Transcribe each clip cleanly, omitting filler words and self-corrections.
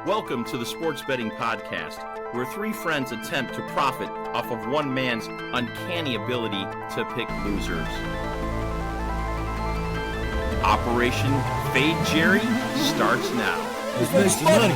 Welcome to the Sports Betting Podcast, where three friends attempt to profit off of one man's uncanny ability to pick losers. Operation Fade Jerry starts now. Let's make some money.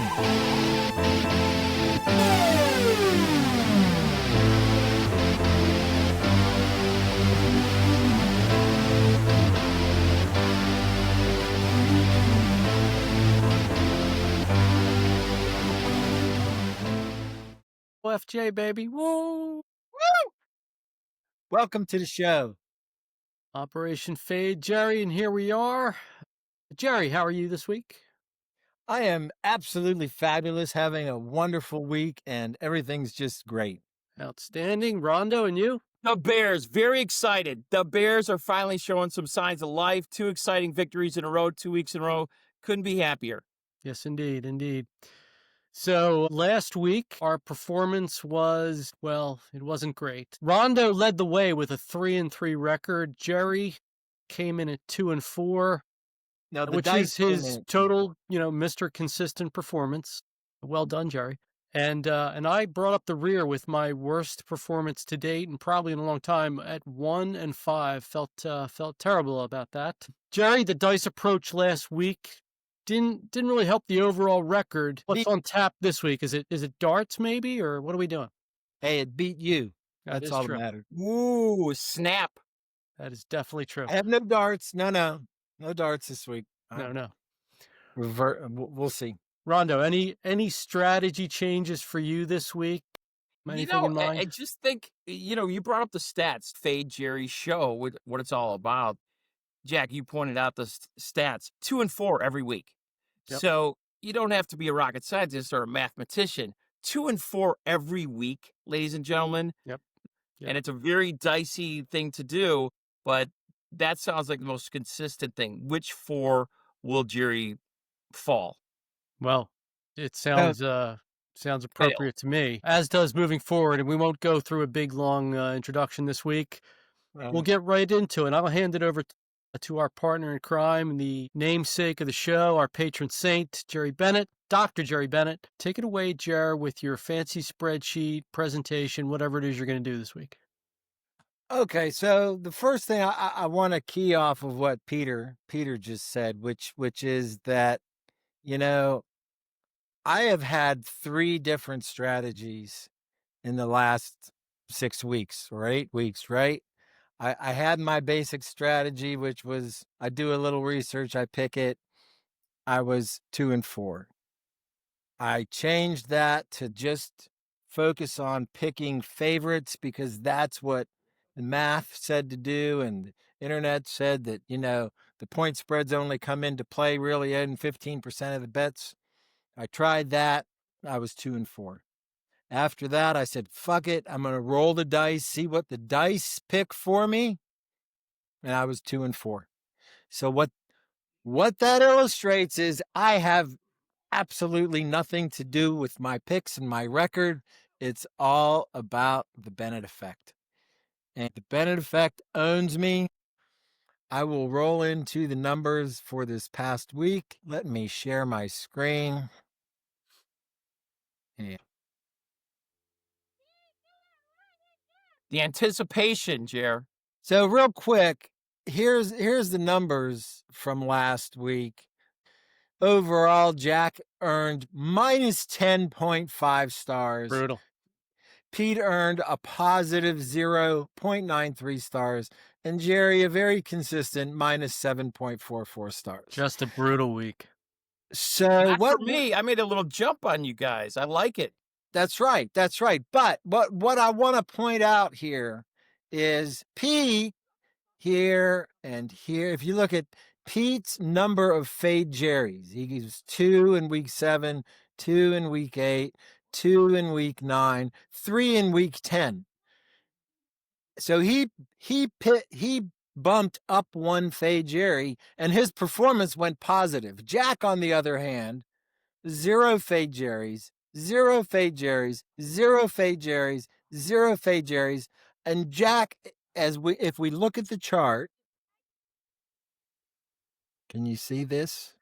FJ, baby. Woo! Woo! Welcome to the show. Operation Fade Jerry, and here we are. Jerry, how are you this week? I am absolutely fabulous, having a wonderful week, and everything's just great. Outstanding. Rondo, and you? The Bears, very excited. The Bears are finally showing some signs of life. 2 exciting victories in a row, 2 weeks in a row. Couldn't be happier. Yes, indeed, indeed. So last week, our performance was, well, it wasn't great. Rondo led the way with a 3-3 record. Jerry came in at 2-4, Now, which is his total, Mr. Consistent performance. Well done, Jerry. And I brought up the rear with my worst performance to date, and probably in a long time, at 1-5. Felt terrible about that. Jerry, the dice approach last week didn't really help the overall record. What's on tap this week? Is it darts maybe, or what are we doing? Hey, it beat you. That That's is all true. that matters. Ooh, snap. That is definitely true. I have no darts. No darts this week. No. We'll see. Rondo, any strategy changes for you this week? Anything in mind? I just think, you brought up the stats, Fade Jerry's show, what it's all about. Jack, you pointed out the stats, 2-4 every week. Yep. So you don't have to be a rocket scientist or a mathematician. 2-4 every week, ladies and gentlemen. Yep. And it's a very dicey thing to do, but that sounds like the most consistent thing. Which 4 will Jerry fall? Well, it sounds appropriate to me, as does moving forward. And we won't go through a big, long introduction this week. We'll get right into it. I'll hand it over to our partner in crime, the namesake of the show, our patron saint, Jerry Bennett, Dr. Jerry Bennett. Take it away, Jer, with your fancy spreadsheet, presentation, whatever it is you're going to do this week. Okay, so the first thing I want to key off of what Peter just said, which is that, I have had 3 different strategies in the last 6 weeks or 8 weeks, right? I had my basic strategy, which was I do a little research, I pick it. I was 2-4. I changed that to just focus on picking favorites because that's what the math said to do, and the internet said that, the point spreads only come into play really in 15% of the bets. I tried that. I was 2-4. After that, I said, fuck it. I'm going to roll the dice, see what the dice pick for me. And I was 2-4. So what that illustrates is I have absolutely nothing to do with my picks and my record. It's all about the Bennett Effect. And the Bennett Effect owns me. I will roll into the numbers for this past week. Let me share my screen. Yeah. The anticipation, Jer. So real quick, here's the numbers from last week. Overall, Jack earned minus 10.5 stars. Brutal. Pete earned a positive 0.93 stars. And Jerry, a very consistent minus 7.44 stars. Just a brutal week. So Not for me, I made a little jump on you guys. I like it. That's right. But what I want to point out here is Pete here and here. If you look at Pete's number of Fade Jerry's, he gives 2 in week 7, 2 in week 8, 2 in week 9, 3 in week 10. So he bumped up 1 Fade Jerry, and his performance went positive. Jack, on the other hand, 0 Fade Jerry's, 0 Fade Jerry's, 0 Fade Jerry's, 0 Fade Jerry's, and Jack, if we look at the chart, can you see this?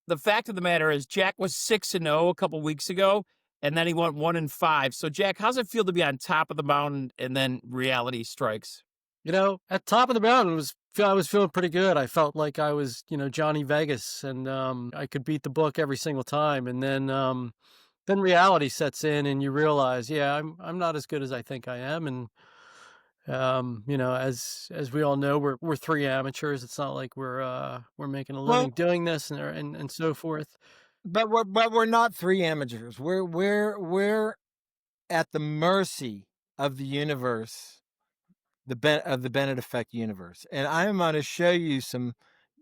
the fact of the matter is Jack was 6-0 a couple weeks ago, and then he went 1-5. So, Jack, how's it feel to be on top of the mountain and then reality strikes? At top of the mountain I was feeling pretty good. I felt like I was, Johnny Vegas, and I could beat the book every single time. And then reality sets in, and you realize, yeah, I'm not as good as I think I am. And as we all know, we're three amateurs. It's not like we're making a living doing this and so forth. But we're not three amateurs. We're at the mercy of the universe, of the Bennett Effect universe. And I'm going to show you some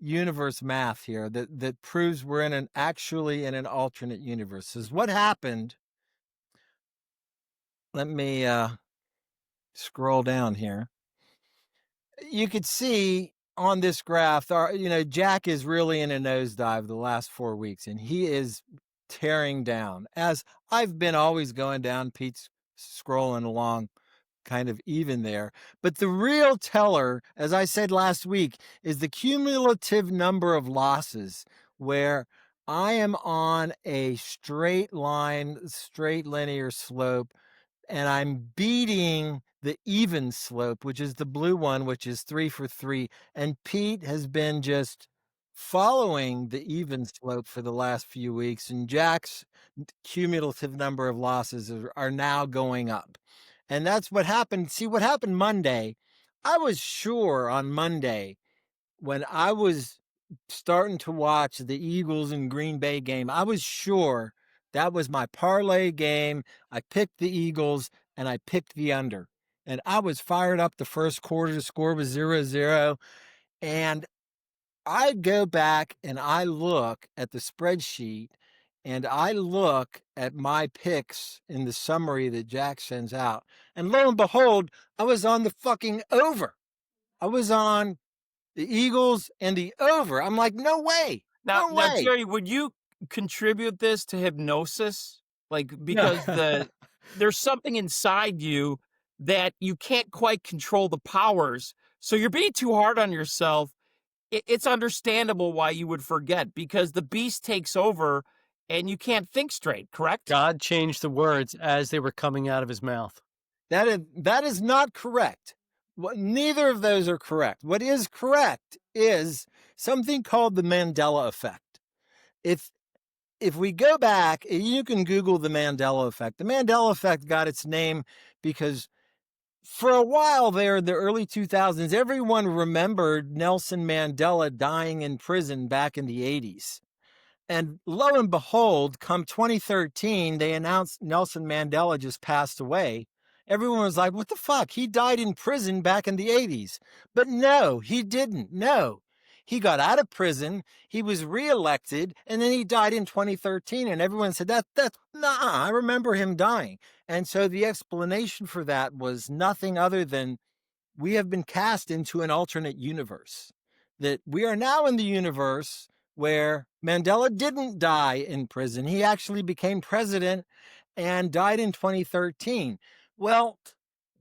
universe math here that proves we're actually in an alternate universe. This is what happened. Let me scroll down here. You could see on this graph, Jack is really in a nosedive the last 4 weeks, and he is tearing down. As I've been always going down, Pete's scrolling along kind of even there. But the real teller, as I said last week, is the cumulative number of losses, where I am on a straight line, straight linear slope, and I'm beating the even slope, which is the blue one, which is 3 for 3. And Pete has been just following the even slope for the last few weeks, and Jack's cumulative number of losses are now going up. And that's what happened. See, what happened Monday, I was sure on Monday when I was starting to watch the Eagles and Green Bay game, I was sure that was my parlay game. I picked the Eagles and I picked the under. And I was fired up the first quarter. The score was 0-0. And I go back and I look at the spreadsheet and I look at my picks in the summary that Jack sends out. And lo and behold, I was on the fucking over. I was on the Eagles and the over. I'm like, no way. Now, No way. Jerry, would you contribute this to hypnosis? Because there's something inside you that you can't quite control the powers. So you're being too hard on yourself. It's understandable why you would forget, because the beast takes over and you can't think straight, correct? God changed the words as they were coming out of his mouth. That is not correct. Neither of those are correct. What is correct is something called the Mandela Effect. If we go back, you can Google the Mandela Effect. The Mandela Effect got its name because for a while there in the early 2000s, everyone remembered Nelson Mandela dying in prison back in the 80s. And lo and behold, come 2013, they announced Nelson Mandela just passed away. Everyone was like, what the fuck? He died in prison back in the 80s. But no, he didn't. No. He got out of prison, he was reelected, and then he died in 2013. And everyone said, I remember him dying. And so the explanation for that was nothing other than we have been cast into an alternate universe. That we are now in the universe where Mandela didn't die in prison. He actually became president and died in 2013. Well,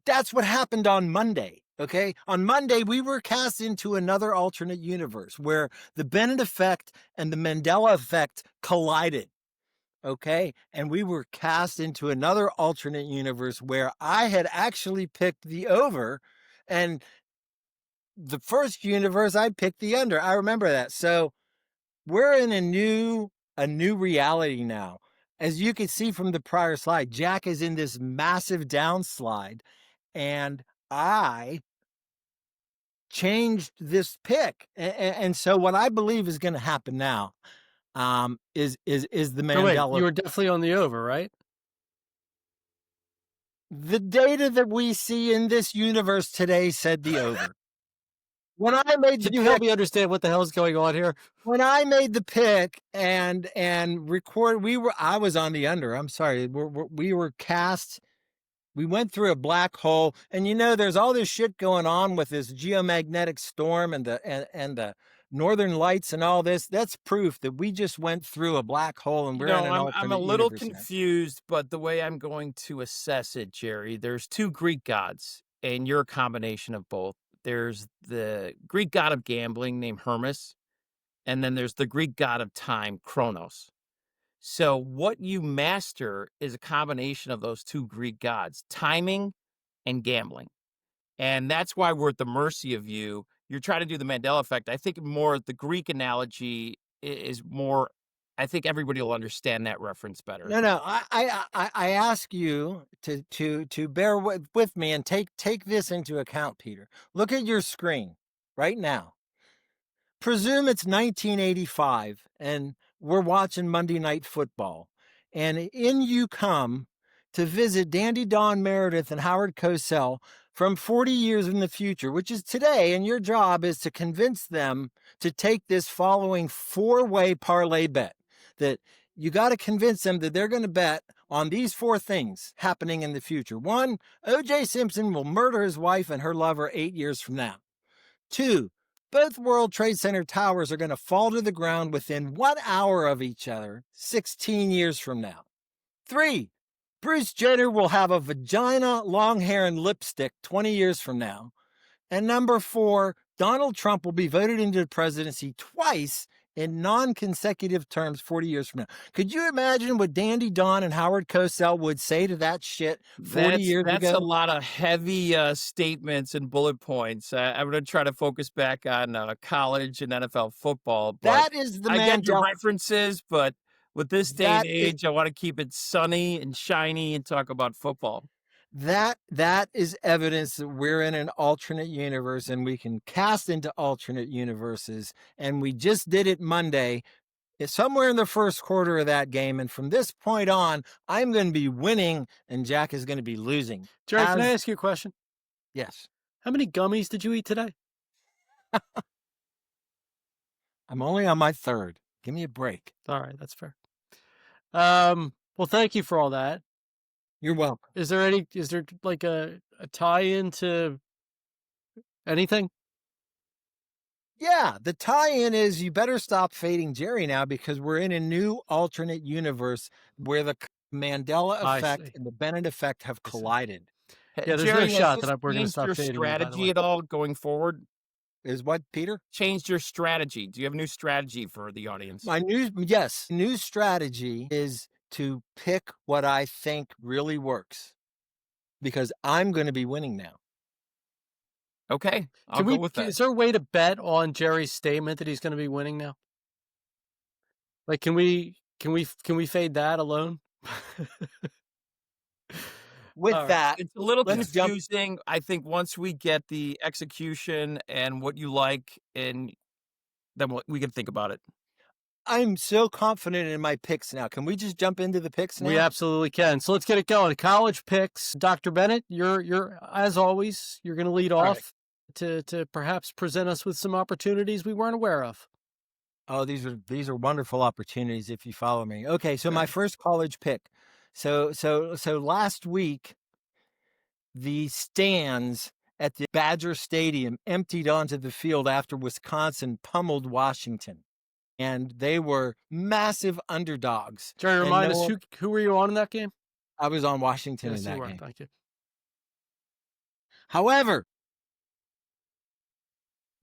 that's what happened on Monday. Okay. On Monday, we were cast into another alternate universe where the Bennett effect and the Mandela effect collided. Okay. And we were cast into another alternate universe where I had actually picked the over, and the first universe I picked the under. I remember that. So we're in a new reality now. As you can see from the prior slide, Jack is in this massive downslide, and I changed this pick. And so what I believe is going to happen now is the Mandela. Wait, you were definitely on the over, right? The data that we see in this universe today said the over. When I made the Can you help me understand what the hell is going on here? When I made the pick and record, I was on the under. I'm sorry. We were cast. We went through a black hole, and there's all this shit going on with this geomagnetic storm and the northern lights and all this. That's proof that we just went through a black hole, and we're in an alternate I'm a little universe now. confused, but the way I'm going to assess it, Jerry, there's two Greek gods, and you're a combination of both. There's the Greek god of gambling named Hermes, and then there's the Greek god of time, Chronos. So what you master is a combination of those two Greek gods, timing and gambling. And that's why we're at the mercy of you. You're trying to do the Mandela effect. I think more the Greek analogy is more. I think everybody will understand that reference better. No. I ask you to bear with me and take this into account, Peter. Look at your screen right now. Presume it's 1985 and we're watching Monday Night Football, and in you come to visit Dandy Don Meredith and Howard Cosell from 40 years in the future, which is today, and your job is to convince them to take this following 4-way parlay bet. That you got to convince them that they're going to bet on these 4 things happening in the future. 1, O.J. Simpson will murder his wife and her lover 8 years from now. 2, both World Trade Center towers are going to fall to the ground within 1 hour of each other 16 years from now. 3, Bruce Jenner will have a vagina, long hair, and lipstick 20 years from now. And number 4, Donald Trump will be voted into the presidency twice in non-consecutive terms 40 years from now. Could you imagine what Dandy Don and Howard Cosell would say to that shit 40 years ago? That's a lot of heavy statements and bullet points. I'm going to try to focus back on college and NFL football. But that is the I get your Mandela references, but with this day and age, I want to keep it sunny and shiny and talk about football. That is evidence that we're in an alternate universe and we can cast into alternate universes. And we just did it Monday. It's somewhere in the first quarter of that game. And from this point on, I'm going to be winning and Jack is going to be losing. Jerry, can I ask you a question? Yes. How many gummies did you eat today? I'm only on my 3rd. Give me a break. All right, that's fair. Well, thank you for all that. You're welcome. Is there like a tie-in to anything? Yeah, the tie-in is you better stop fading Jerry now because we're in a new alternate universe where the Mandela effect and the Bennett effect have collided. Yeah, there's Jerry, no shot that we're going to stop your fading. strategy at all going forward? Is what, Peter? Changed your strategy. Do you have a new strategy for the audience? New strategy is to pick what I think really works because I'm going to be winning now. Okay, I'll go with that. Is there a way to bet on Jerry's statement that he's going to be winning now? Like, can we fade that alone? With that, it's a little confusing. I think once we get the execution and what you like, and then we can think about it. I'm so confident in my picks now. Can we just jump into the picks now? We absolutely can. So let's get it going. College picks. Dr. Bennett, you're as always, you're going to lead off to perhaps present us with some opportunities we weren't aware of. Oh, these are wonderful opportunities if you follow me. Okay, so my first college pick. So last week, the stands at the Badger Stadium emptied onto the field after Wisconsin pummeled Washington. And they were massive underdogs. Jerry, remind us, who were you on in that game? I was on Washington in that game. Thank you. However,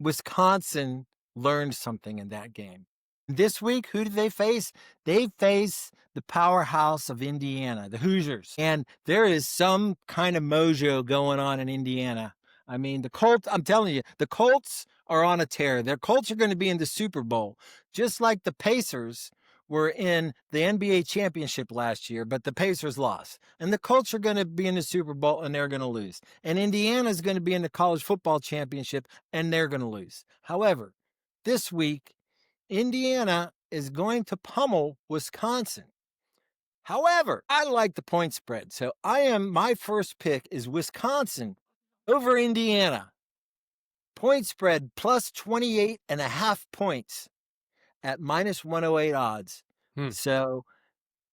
Wisconsin learned something in that game. This week, who did they face? They face the powerhouse of Indiana, the Hoosiers. And there is some kind of mojo going on in Indiana. I mean, the Colts, I'm telling you, the Colts are on a tear. Their Colts are going to be in the Super Bowl, just like the Pacers were in the NBA championship last year, but the Pacers lost. And the Colts are going to be in the Super Bowl, and they're going to lose. And Indiana is going to be in the college football championship, and they're going to lose. However, this week, Indiana is going to pummel Wisconsin. However, I like the point spread. So my first pick is Wisconsin over Indiana. Point spread plus 28.5 points at minus 108 odds. So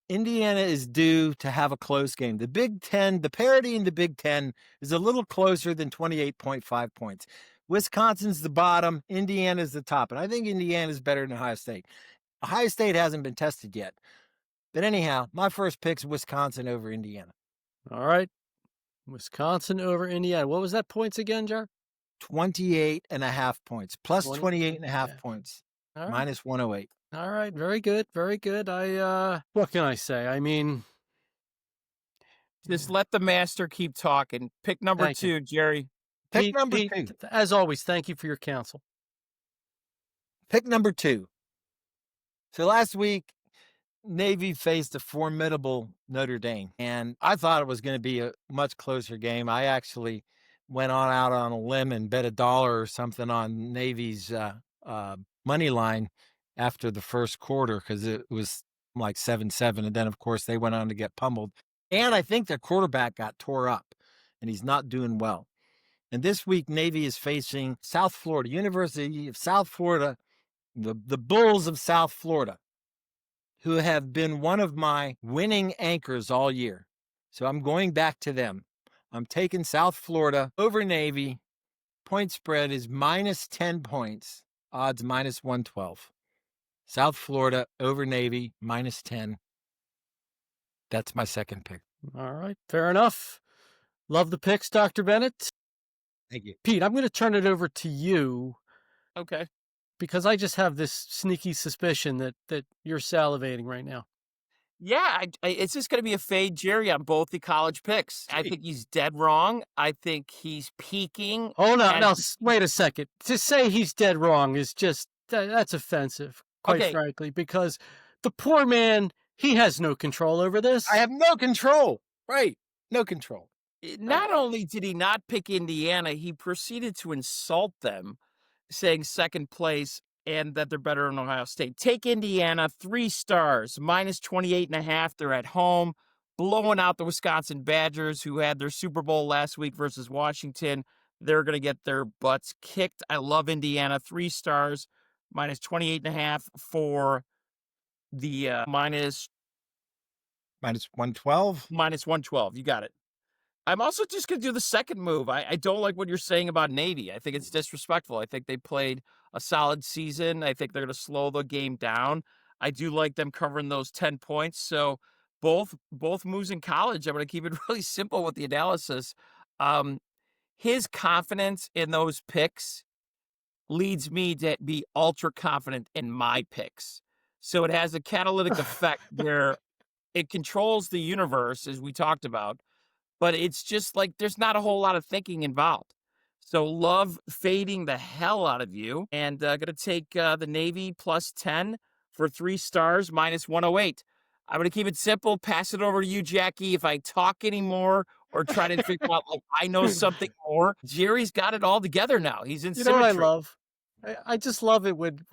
Indiana is due to have a close game. The Big Ten, the parity in the Big Ten is a little closer than 28.5 points. Wisconsin's the bottom, Indiana's the top. And I think Indiana's better than Ohio State. Ohio State hasn't been tested yet. But anyhow, my first pick's Wisconsin over Indiana. All right. Wisconsin over Indiana. What was that points again, Jar? 28.5 points, plus 28.5 points. All right. minus 108. All right. Very good. Very good. What can I say? I mean, Just let the master keep talking. Pick number Thank you. 2, Jerry. Pick Pete, number Pete, 2. as always, thank you for your counsel. Pick number 2. So last week, Navy faced a formidable Notre Dame, and I thought it was going to be a much closer game. I actually went out on a limb and bet $1 or something on Navy's money line after the first quarter because it was like 7-7, and then of course they went on to get pummeled. And I think their quarterback got tore up, and he's not doing well. And this week, Navy is facing South Florida, University of South Florida, the Bulls of South Florida, who have been one of my winning anchors all year. So I'm going back to them. I'm taking South Florida over Navy. Point spread is minus 10 points. Odds minus 112. South Florida over Navy minus 10. That's my second pick. All right. Fair enough. Love the picks, Dr. Bennett. Thank you. Pete, I'm going to turn it over to you. Okay. Because I just have this sneaky suspicion that you're salivating right now. Yeah, it's just going to be a fade, Jerry, on both the college picks. I think he's dead wrong. I think he's peaking. Oh, no, no, wait a second. To say he's dead wrong is just, that's offensive, quite frankly, because the poor man, he has no control over this. I have no control. Right. No control. Not only did he not pick Indiana, he proceeded to insult them, saying second place and that they're better than Ohio State. Take Indiana, 3 stars, minus 28.5. They're at home, blowing out the Wisconsin Badgers, who had their Super Bowl last week versus Washington. They're going to get their butts kicked. I love Indiana, 3 stars, minus 28.5 for the minus 112. Minus 112. You got it. I'm also just going to do the second move. I don't like what you're saying about Navy. I think it's disrespectful. I think they played a solid season. I think they're going to slow the game down. I do like them covering those 10 points. So both moves in college, I'm going to keep it really simple with the analysis. His confidence in those picks leads me to be ultra confident in my picks. So it has a catalytic effect where it controls the universe, as we talked about. But it's just like there's not a whole lot of thinking involved. So love fading the hell out of you. And going to take the Navy plus 10 for 3 stars, minus 108. I'm going to keep it simple, pass it over to you, Jackie. If I talk anymore or try to figure out, like, I know something more, Jerry's got it all together now. He's in symmetry. You know what I love? I just love it when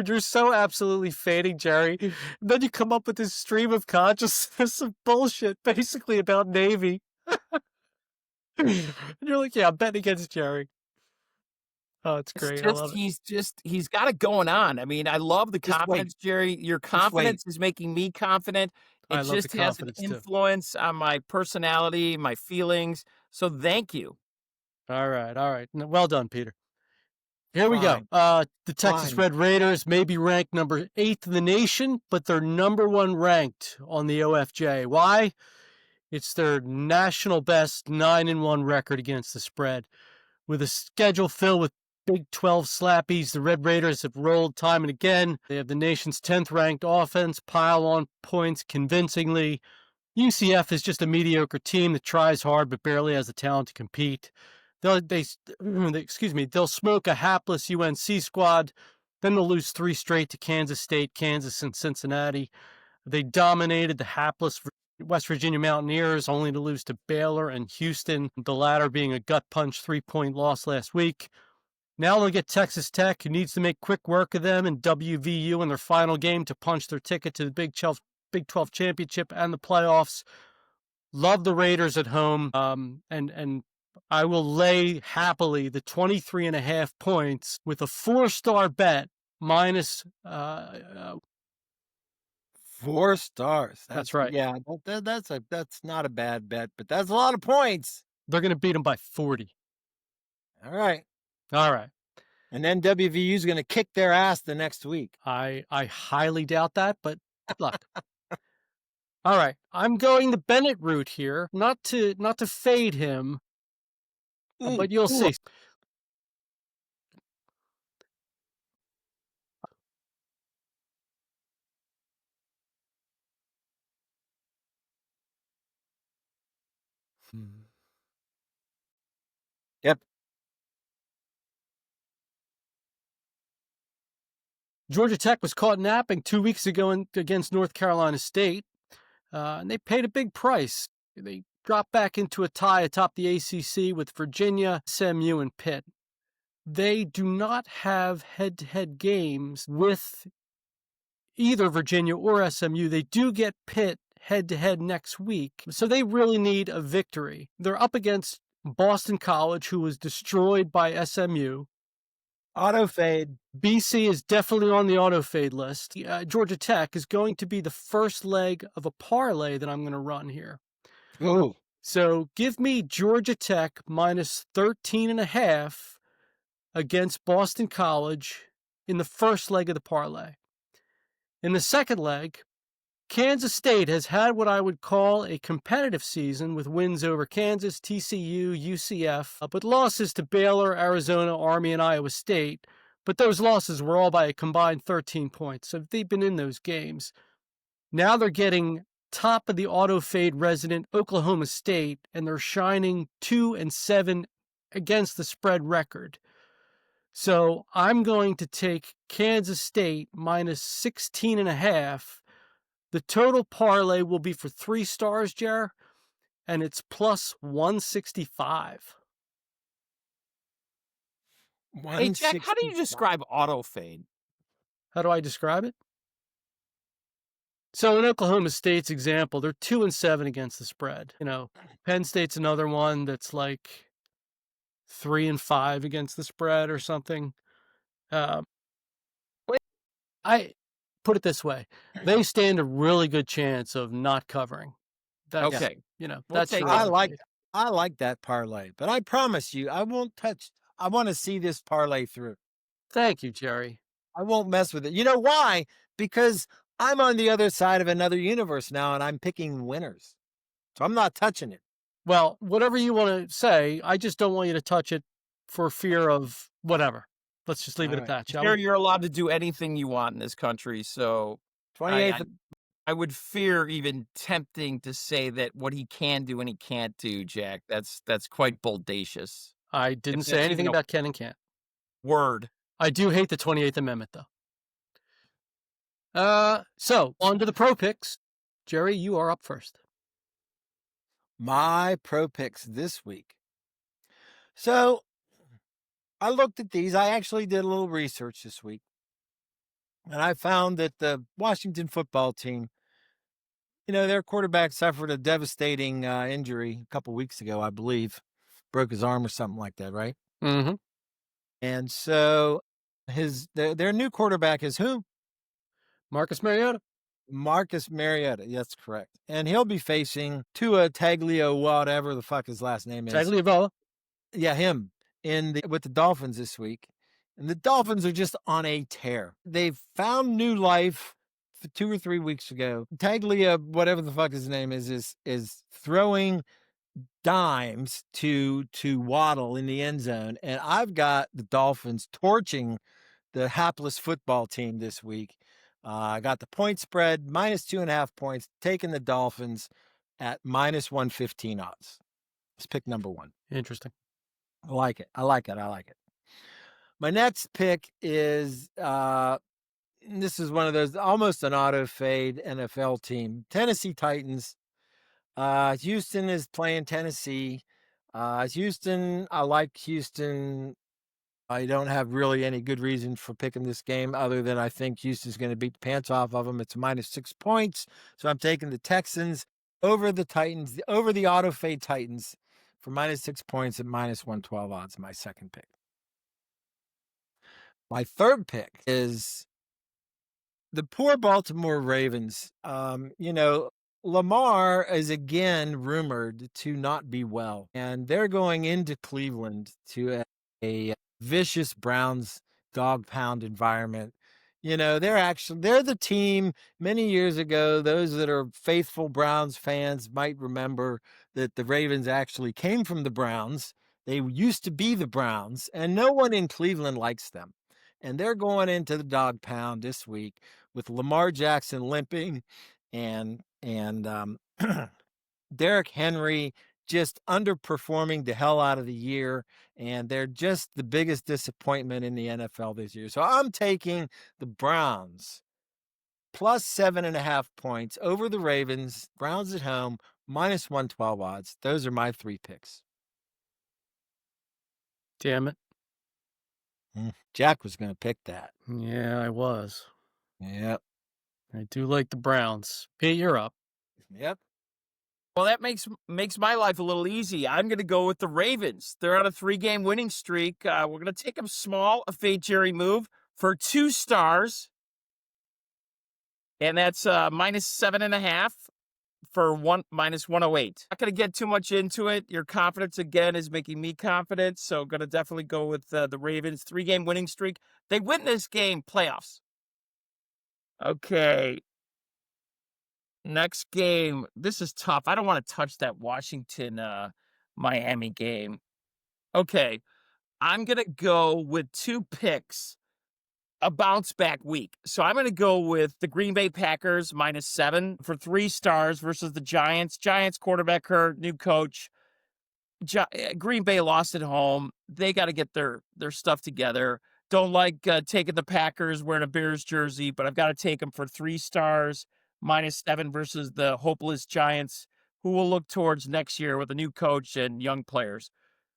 you're so absolutely fading Jerry, and then you come up with this stream of consciousness of bullshit, basically about Navy. And you're like, yeah, I'm betting against Jerry. Oh, it's great. I love it. He's got it going on. I mean, I love the confidence, Jerry. Your confidence is making me confident. It just has an influence on my personality, my feelings. So thank you. All right. Well done, Peter. Here we go. The Texas Red Raiders may be ranked number 8th in the nation, but they're number 1 ranked on the OFJ. Why? It's their national best 9-1 record against the spread. With a schedule filled with Big 12 slappies, the Red Raiders have rolled time and again. They have the nation's 10th ranked offense, pile on points convincingly. UCF is just a mediocre team that tries hard but barely has the talent to compete. They'll smoke a hapless UNC squad, then they'll lose 3 straight to Kansas State, Kansas, and Cincinnati. They dominated the hapless West Virginia Mountaineers, only to lose to Baylor and Houston, the latter being a gut punch 3-point loss last week. Now they'll get Texas Tech, who needs to make quick work of them, and WVU in their final game to punch their ticket to the Big 12 championship and the playoffs. Love the Raiders at home, and I will lay happily the 23.5 points with a 4-star bet minus 4 stars. That's right. Yeah, that's not a bad bet, but that's a lot of points. They're going to beat them by 40. All right. And then WVU is going to kick their ass the next week. I highly doubt that, but look. All right, I'm going the Bennett route here, not to fade him, but you'll see. Yep. Georgia Tech was caught napping 2 weeks ago against North Carolina State, and they paid a big price. They dropped back into a tie atop the ACC with Virginia, SMU, and Pitt. They do not have head-to-head games with either Virginia or SMU. They do get Pitt head-to-head next week, so they really need a victory. They're up against Boston College, who was destroyed by SMU. Auto fade. BC is definitely on the auto fade list. Georgia Tech is going to be the first leg of a parlay that I'm going to run here. Ooh. So give me Georgia Tech minus 13.5 against Boston College in the first leg of the parlay. In the second leg, Kansas State has had what I would call a competitive season with wins over Kansas, TCU, UCF, but losses to Baylor, Arizona, Army, and Iowa State. But those losses were all by a combined 13 points, so they've been in those games. Now they're getting top of the auto fade resident Oklahoma State, and they're shining 2-7 against the spread record. So I'm going to take Kansas State minus 16.5. The total parlay will be for 3 stars, Jer, and it's plus 165. Hey, Jack, how do you describe auto fade? How do I describe it? So in Oklahoma State's example, they're 2-7 against the spread. Penn State's another one that's like 3-5 against the spread or something. I put it this way: they stand a really good chance of not covering. That's, okay. That's I like that parlay, but I promise you, I won't touch. I want to see this parlay through. Thank you, Jerry. I won't mess with it. You know why? Because I'm on the other side of another universe now, and I'm picking winners. So I'm not touching it. Well, whatever you want to say, I just don't want you to touch it for fear of whatever. Let's just leave it at that, shall we? You're allowed to do anything you want in this country, so 28th. I would fear even tempting to say that what he can do and he can't do, Jack. That's quite bodacious. I didn't say anything about can and can't. Word. I do hate the 28th Amendment, though. So, on to the pro picks. Jerry, you are up first. My pro picks this week. So, I looked at these. I actually did a little research this week. And I found that the Washington football team, their quarterback suffered a devastating injury a couple weeks ago, I believe. Broke his arm or something like that, right? Mm-hmm. And so their new quarterback is who? Marcus Mariota. Marcus Mariota, that's correct. And he'll be facing Tua Taglio, whatever the fuck his last name is. Tagliavola. Yeah, him with the Dolphins this week. And the Dolphins are just on a tear. They've found new life 2 or 3 weeks ago. Taglia, whatever the fuck his name is throwing dimes to Waddle in the end zone. And I've got the Dolphins torching the hapless football team this week. I got the point spread, minus 2.5 points, taking the Dolphins at minus 115 odds. Let's pick number 1. Interesting. I like it. My next pick is, this is one of those, almost an auto fade NFL team, Tennessee Titans. Houston is playing Tennessee. Houston, I like Houston. I don't have really any good reason for picking this game other than I think Houston's going to beat the pants off of them. It's minus 6 points. So I'm taking the Texans over the Titans, over the auto fade Titans for minus 6 points at minus 112 odds, my second pick. My third pick is the poor Baltimore Ravens. Lamar is again rumored to not be well, and they're going into Cleveland to a vicious Browns dog pound environment. They're the team many years ago. Those that are faithful Browns fans might remember that the Ravens actually came from the Browns. They used to be the Browns, and no one in Cleveland likes them. And they're going into the dog pound this week with Lamar Jackson limping and Derrick Henry just underperforming the hell out of the year, and they're just the biggest disappointment in the NFL this year. So I'm taking the Browns plus 7.5 points over the Ravens. Browns at home, minus 112 odds. Those are my 3 picks. Damn it. Jack was going to pick that. Yeah, I was. Yep. I do like the Browns. Pete, you're up. Yep. Well, that makes my life a little easy. I'm going to go with the Ravens. They're on a 3-game winning streak. We're going to take them small, a fade Jerry move for 2 stars. And that's minus 7.5 for minus 108. Not going to get too much into it. Your confidence, again, is making me confident. So going to definitely go with the Ravens. 3-game winning streak. They win this game, playoffs. Okay. Next game. This is tough. I don't want to touch that Washington Miami game. Okay. I'm going to go with 2 picks. A bounce back week. So I'm going to go with the Green Bay Packers minus 7 for 3 stars versus the Giants. Giants quarterback hurt, new coach. Green Bay lost at home. They got to get their stuff together. Don't like taking the Packers wearing a Bears jersey, but I've got to take them for 3 stars, minus 7 versus the hopeless Giants, who will look towards next year with a new coach and young players.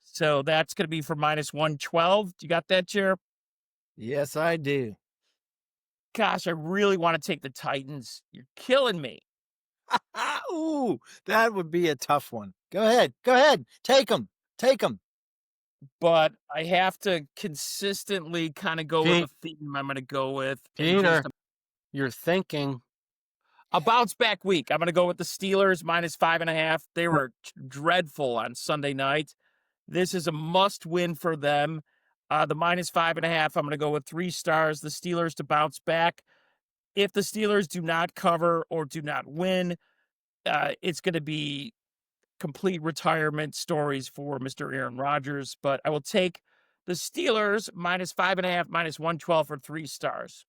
So that's going to be for minus 112. You got that, Jer? Yes, I do. Gosh, I really want to take the Titans. You're killing me. Ooh, that would be a tough one. Go ahead. Go ahead. Take them. Take them. But I have to consistently kind of go with a theme I'm going to go with. Peter, you're thinking. A bounce back week. I'm going to go with the Steelers minus 5.5. They were dreadful on Sunday night. This is a must win for them. The minus 5.5, I'm going to go with 3 stars. The Steelers to bounce back. If the Steelers do not cover or do not win, it's going to be complete retirement stories for Mr. Aaron Rodgers. But I will take the Steelers minus 5.5, minus 112 for 3 stars.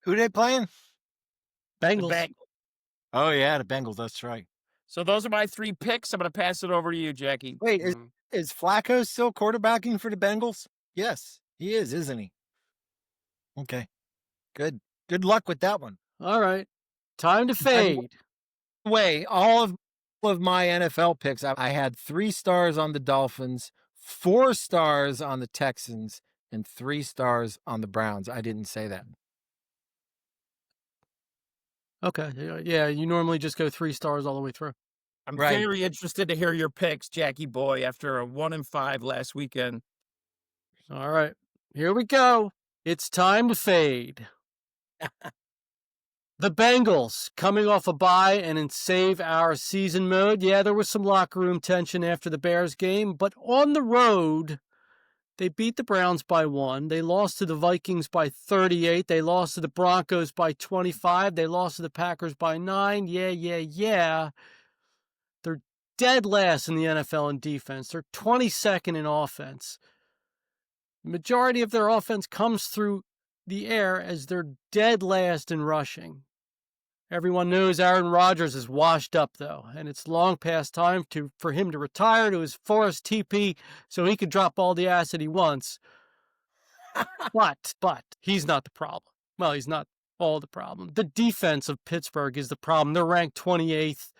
Who they playing? Bengals. The Bengals. Oh, yeah, the Bengals. That's right. So those are my 3 picks. I'm going to pass it over to you, Jackie. Wait, is Flacco still quarterbacking for the Bengals? Yes, he is, isn't he? Okay. Good. Good luck with that one. All right. Time to fade. Wait, all of my NFL picks, I had 3 stars on the Dolphins, 4 stars on the Texans, and 3 stars on the Browns. I didn't say that. Okay. Yeah, you normally just go 3 stars all the way through. I'm very interested to hear your picks, Jackie boy, after a 1-5 last weekend. All right. Here we go. It's time to fade. The Bengals coming off a bye and in save our season mode. Yeah, there was some locker room tension after the Bears game, but on the road, they beat the Browns by 1. They lost to the Vikings by 38. They lost to the Broncos by 25. They lost to the Packers by 9. Yeah. They're dead last in the NFL in defense. They're 22nd in offense. The majority of their offense comes through the air as they're dead last in rushing. Everyone knows Aaron Rodgers is washed up, though, and it's long past time for him to retire to his forest teepee so he can drop all the acid he wants. But he's not the problem. Well, he's not all the problem. The defense of Pittsburgh is the problem. They're ranked 28th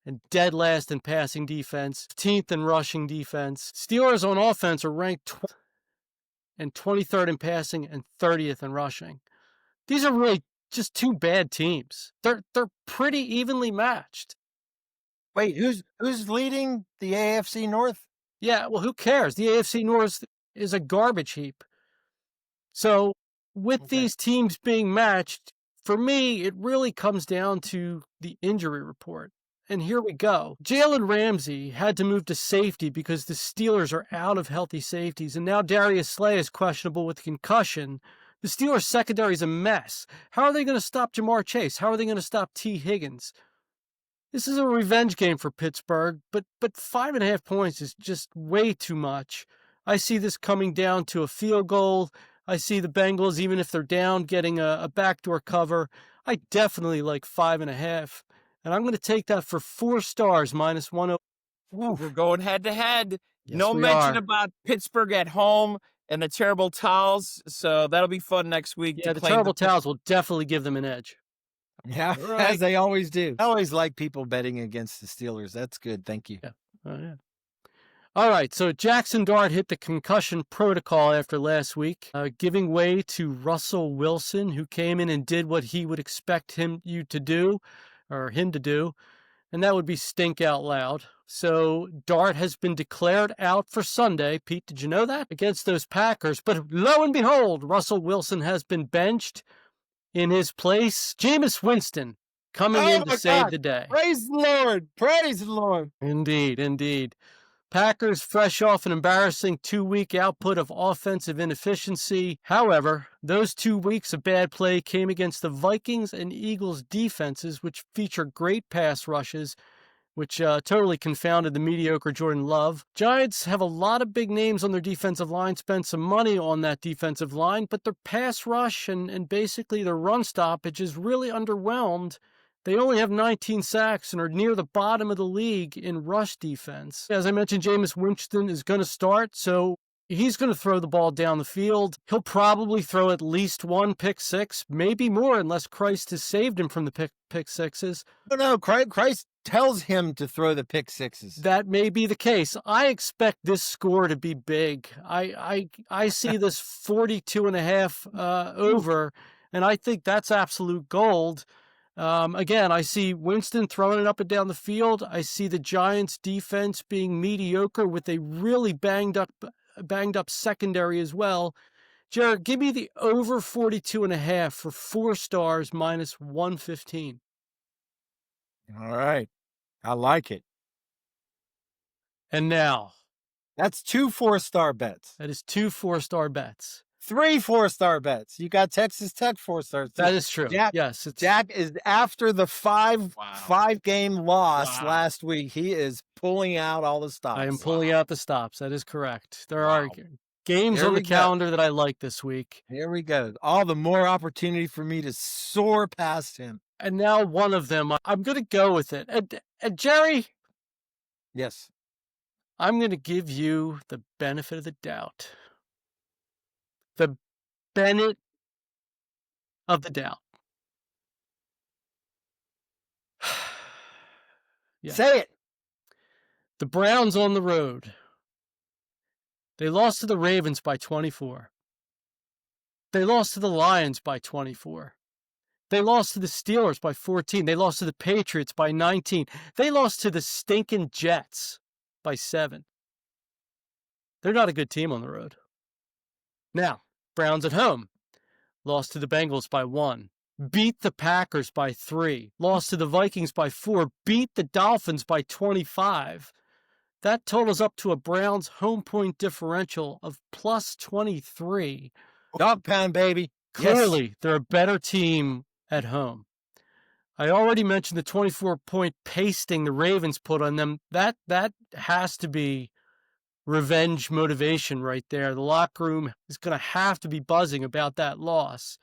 and dead last in passing defense, 15th in rushing defense. Steelers on offense are ranked 23rd in passing and 30th in rushing. These are really just 2 bad teams. They're pretty evenly matched. Wait, who's leading the AFC North? Yeah, well, who cares? The AFC North is a garbage heap. So with these teams being matched, for me, it really comes down to the injury report. And here we go. Jalen Ramsey had to move to safety because the Steelers are out of healthy safeties. And now Darius Slay is questionable with concussion. The Steelers secondary is a mess. How are they going to stop Jamar Chase? How are they going to stop T. Higgins? This is a revenge game for Pittsburgh, but 5.5 points is just way too much. I see this coming down to a field goal. I see the Bengals, even if they're down, getting a backdoor cover. I definitely like 5.5. And I'm going to take that for 4 stars, minus 1. We're going head to head. Yes, No we mention are. about Pittsburgh at home and the terrible towels. So that'll be fun next week. Yeah, to the claim terrible towels will definitely give them an edge. Yeah, All right. as they always do. I always like people betting against the Steelers. That's good. Thank you. Yeah. Oh, yeah. All right, so Jackson Dart hit the concussion protocol after last week, giving way to Russell Wilson, who came in and did what he would expect him to do, and that would be stink out loud. So Dart has been declared out for Sunday. Pete, did you know that? Against those Packers. But lo and behold, Russell Wilson has been benched. In his place, Jameis Winston coming in to save the day. Praise the Lord. Praise the Lord. Indeed, indeed. Packers fresh off an embarrassing 2-week output of offensive inefficiency. However, those 2 weeks of bad play came against the Vikings and Eagles defenses, which feature great pass rushes, which totally confounded the mediocre Jordan Love. Giants have a lot of big names on their defensive line, spent some money on that defensive line, but their pass rush and basically their run stoppage is really underwhelmed. They only have 19 sacks and are near the bottom of the league in rush defense. As I mentioned, Jameis Winston is going to start, so he's going to throw the ball down the field. He'll probably throw at least one pick six, maybe more, unless Christ has saved him from the pick sixes. No, Christ tells him to throw the pick sixes. That may be the case. I expect this score to be big. I see this 42.5 over, and I think that's absolute gold. Again, I see Winston throwing it up and down the field. I see the Giants' defense being mediocre with a really banged up secondary as well. Jared, give me the over 42.5 for 4 stars minus 115. All right. I like it. And now. That's 2 4-star bets. That is 2 4-star bets. 3 4-star bets. You got Texas Tech 4 stars. That is true. Yes. Jack is after the 5-game loss last week. He is pulling out all the stops. I am pulling out the stops. That is correct. There are games on the calendar that I like this week. Here we go. All the more opportunity for me to soar past him. And now one of them, I'm going to go with it. And Jerry? Yes. I'm going to give you the benefit of the doubt. The Bennett of the doubt. Yeah. Say it. The Browns on the road. They lost to the Ravens by 24. They lost to the Lions by 24. They lost to the Steelers by 14. They lost to the Patriots by 19. They lost to the stinking Jets by 7. They're not a good team on the road. Now, Browns at home. Lost to the Bengals by 1. Beat the Packers by 3. Lost to the Vikings by 4. Beat the Dolphins by 25. That totals up to a Browns home point differential of plus 23. Dog pound, baby. Clearly, they're a better team at home. I already mentioned the 24-point pasting the Ravens put on them. That has to be revenge motivation right there. The locker room is going to have to be buzzing about that loss.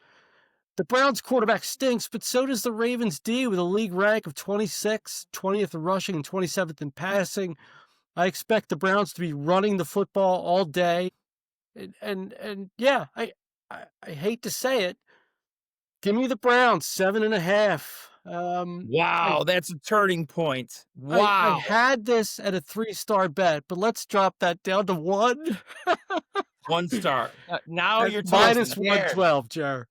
The Browns quarterback stinks, but so does the Ravens D with a league rank of 26th, 20th in rushing, and 27th in passing. I expect the Browns to be running the football all day. And yeah, I hate to say it. Give me the Browns, 7.5. Wow, that's a turning point. Wow. I had this at a 3-star bet, but let's drop that down to 1. 1 star. Now that's you're minus 112, Jer.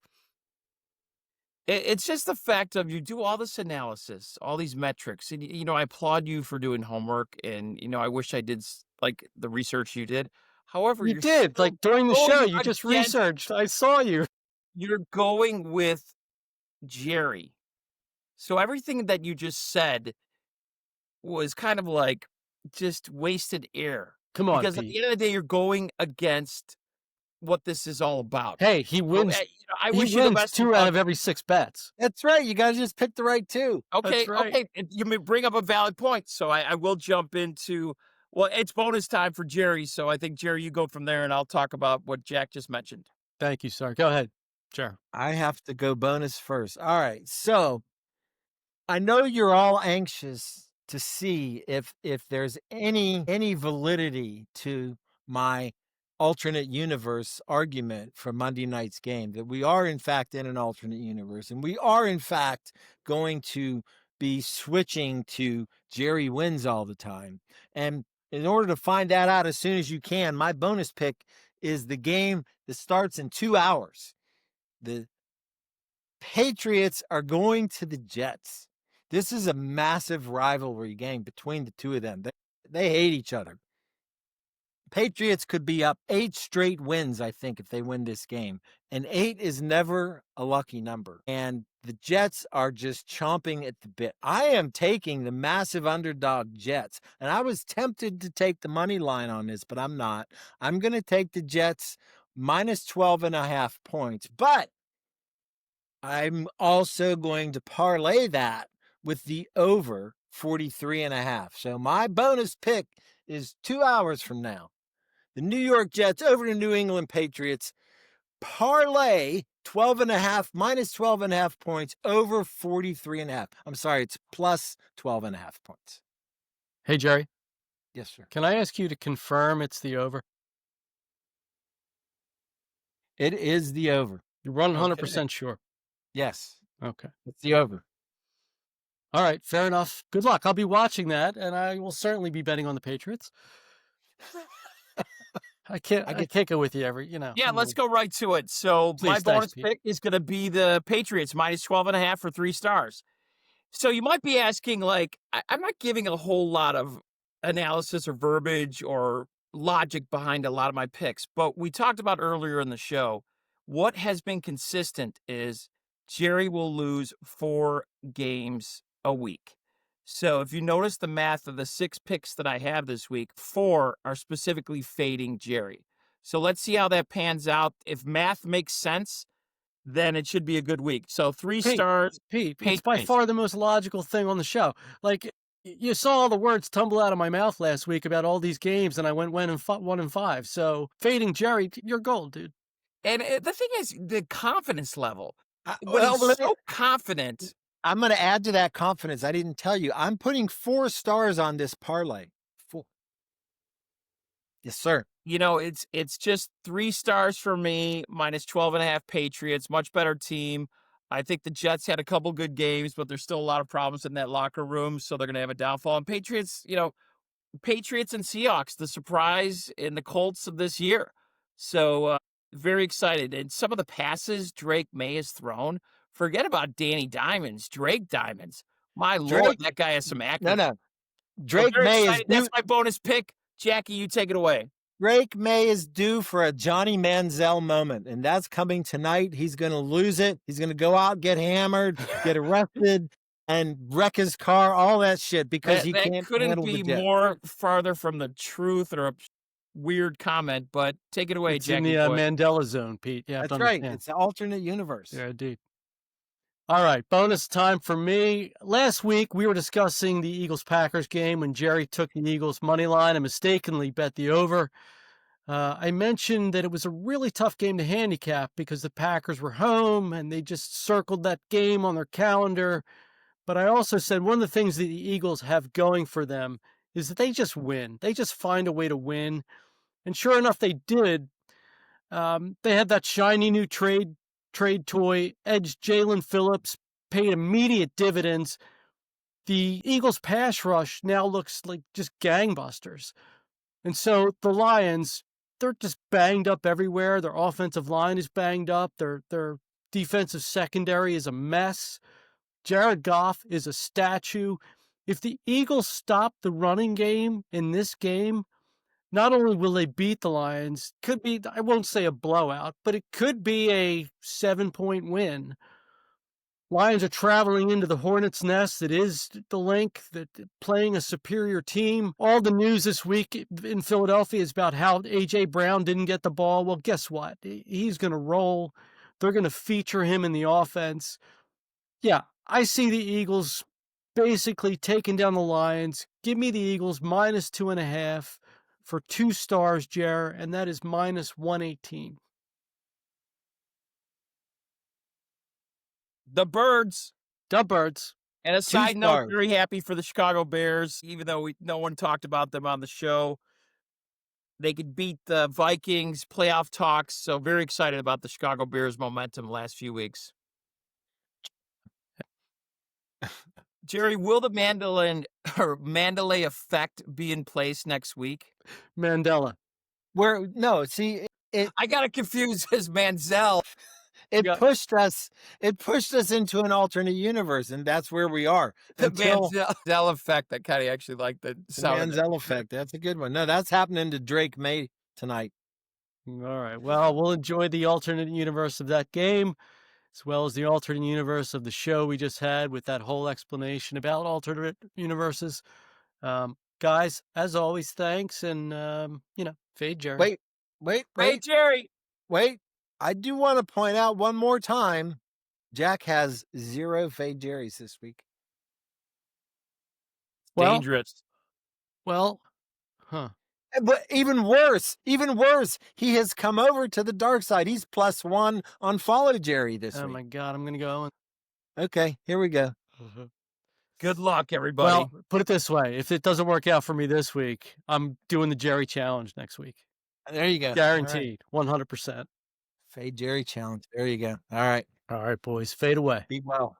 It's just the fact of you do all this analysis, all these metrics, and I applaud you for doing homework, and I wish I did like the research you did. However, you did like during the show. You just researched. I saw you. You're going with Jerry. So everything that you just said was kind of like just wasted air. Come on, because Pete. At the end of the day, you're going against what this is all about. Hey, he wins. I he wish wins you the best 2 out of every 6 bets. That's right. You got to just pick the right 2. Okay, right. okay. You may bring up a valid point, so I will jump into. Well, it's bonus time for Jerry, so I think Jerry, you go from there, and I'll talk about what Jack just mentioned. Thank you, sir. Go ahead. Sure. I have to go bonus first. All right. So I know you're all anxious to see if there's any validity to my alternate universe argument for Monday night's game, that we are in fact in an alternate universe, and we are in fact going to be switching to Jerry wins all the time. And in order to find that out as soon as you can, my bonus pick is the game that starts in 2 hours. The Patriots are going to the Jets. This is a massive rivalry game between the two of them. They hate each other. Patriots could be up 8 straight wins, I think, if they win this game. And 8 is never a lucky number. And the Jets are just chomping at the bit. I am taking the massive underdog Jets. And I was tempted to take the money line on this, but I'm not. I'm going to take the Jets minus 12.5 points. But I'm also going to parlay that with the over 43.5. So my bonus pick is 2 hours from now. The New York Jets over the New England Patriots, parlay 12.5, minus 12.5 points over 43.5. I'm sorry, it's plus 12.5 points. Hey, Jerry. Yes, sir. Can I ask you to confirm it's the over? It is the over. You're 100% sure? Yes. Okay. It's the over. All right, fair enough. Good luck. I'll be watching that, and I will certainly be betting on the Patriots. I can't go with you every, Yeah, let's go right to it. So my bonus pick is going to be the Patriots minus 12.5 for 3 stars. So you might be asking, like, I'm not giving a whole lot of analysis or verbiage or logic behind a lot of my picks, but we talked about earlier in the show, what has been consistent is Jerry will lose 4 games a week. So if you notice the math of the 6 picks that I have this week, 4 are specifically fading Jerry. So let's see how that pans out. If math makes sense, then it should be a good week. So 3 stars. Pete, it's by far the most logical thing on the show. Like, you saw all the words tumble out of my mouth last week about all these games, and I went 1-5. So fading Jerry, you're gold, dude. And the thing is, the confidence level. Well, so confident. I'm going to add to that confidence. I didn't tell you. I'm putting 4 stars on this parlay. 4. Yes, sir. It's just 3 stars for me, minus 12.5 Patriots, much better team. I think the Jets had a couple good games, but there's still a lot of problems in that locker room, so they're going to have a downfall. And Patriots, Patriots and Seahawks, the surprise in the Colts of this year. So very excited. And some of the passes Drake May has thrown, forget about Danny Diamonds, Drake Diamonds. My Lord, that guy has some accuracy. No. Drake May is That's my bonus pick. Jackie, you take it away. Drake May is due for a Johnny Manziel moment, and that's coming tonight. He's going to lose it. He's going to go out, get hammered, get arrested, and wreck his car, all that shit, because he can't handle the jet. Couldn't be more farther from the truth or a weird comment, but take it away, it's Jackie. In the Mandela zone, Pete. Yeah, that's right. It's an alternate universe. Yeah, indeed. All right, bonus time for me. Last week, we were discussing the Eagles-Packers game when Jerry took the Eagles money line and mistakenly bet the over. I mentioned that it was a really tough game to handicap because the Packers were home and they just circled that game on their calendar. But I also said one of the things that the Eagles have going for them is that they just win. They just find a way to win. And sure enough, they did. They had that shiny new trade toy, edged Jalen Phillips, paid immediate dividends. The Eagles pass rush now looks like just gangbusters. And so the Lions, they're just banged up everywhere. Their offensive line is banged up. Their defensive secondary is a mess. Jared Goff is a statue. If the Eagles stop the running game in this game, not only will they beat the Lions, could be, I won't say a blowout, but it could be a 7-point win. Lions are traveling into the hornet's nest that is the link, that playing a superior team. All the news this week in Philadelphia is about how A.J. Brown didn't get the ball. Well, guess what? He's going to roll. They're going to feature him in the offense. Yeah, I see the Eagles basically taking down the Lions. Give me the Eagles minus 2.5 for 2 stars, Jer, and that is minus 118. The Birds. The Birds. And a side note, stars. very happy for the Chicago Bears, even though no one talked about them on the show. They could beat the Vikings, playoff talks. So very excited about the Chicago Bears momentum the last few weeks. Jerry, will the Mandela effect be in place next week? Mandela. I got it confused as Manziel. It pushed us into an alternate universe, and that's where we are. The Mandela effect. I kind of actually like the sound. The Mandela effect. That's a good one. No, that's happening to Drake May tonight. All right. Well, we'll enjoy the alternate universe of that game, as well as the alternate universe of the show we just had with that whole explanation about alternate universes. Guys, as always, thanks, and fade Jerry. Wait, Jerry. Wait. I do want to point out one more time, Jack has 0 fade Jerrys this week. Dangerous. Well, huh. But even worse, he has come over to the dark side. He's +1 on follow Jerry this week. Oh my God, I'm going to go. Okay, here we go. Good luck, everybody. Well, put it this way. If it doesn't work out for me this week, I'm doing the Jerry challenge next week. There you go. Guaranteed. 100%. Fade Jerry challenge. There you go. All right. All right, boys. Fade away. Be well.